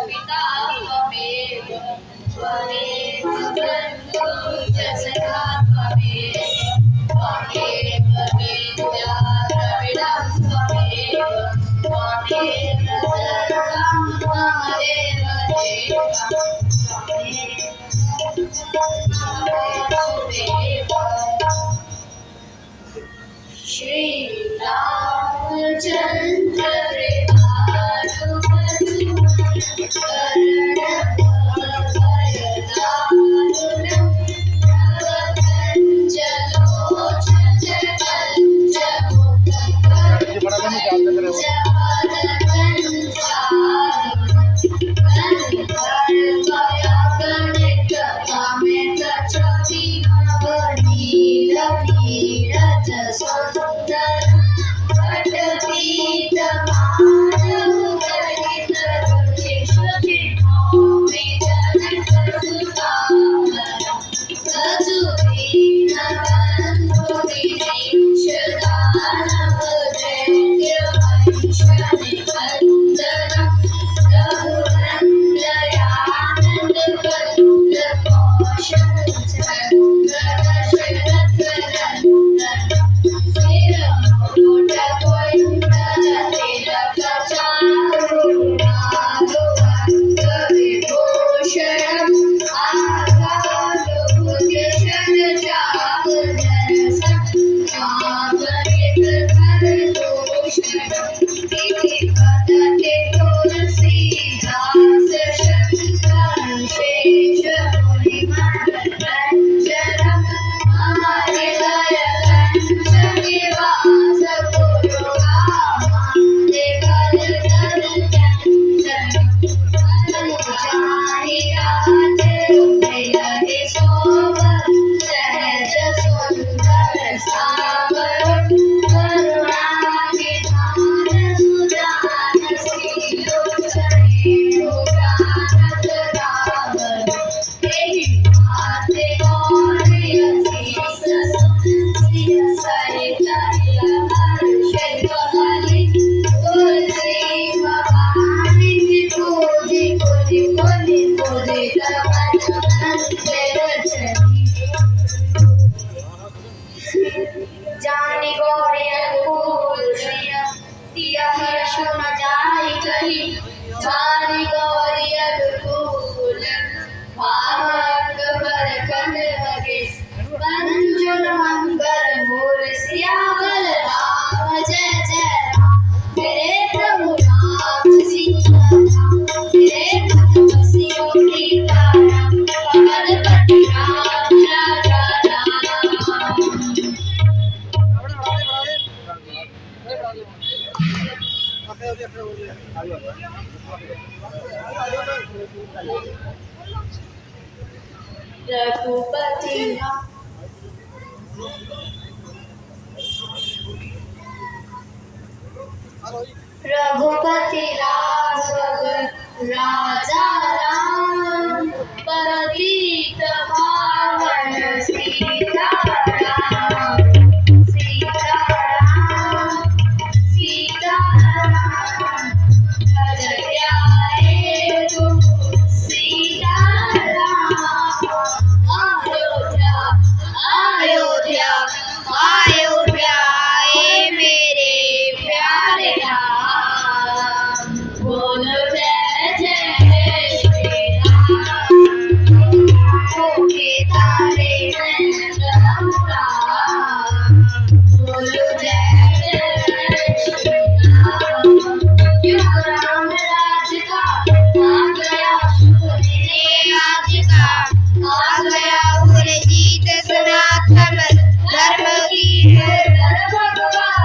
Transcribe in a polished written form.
पिता त्वमेव त्वमेव बन्धुश्च सखा त्वमेव त्वमेव विद्या द्रविडं त्वमेव त्वमेव सर्वं मम देवदेव त्वमेव श्री रामचंद्र कृपालु जानी गौरिया फूल सिया सिया हर्ष मचाई कही जानी गौरिया फूल भावक भर कंठ लगे कंचन मंगल मूल सिया बल राम जय जय राम मेरे प्रभु राम सीता राम मेरे प्रभु सीता राम पवन राम राजा रघुपति रघुपति राघव राजा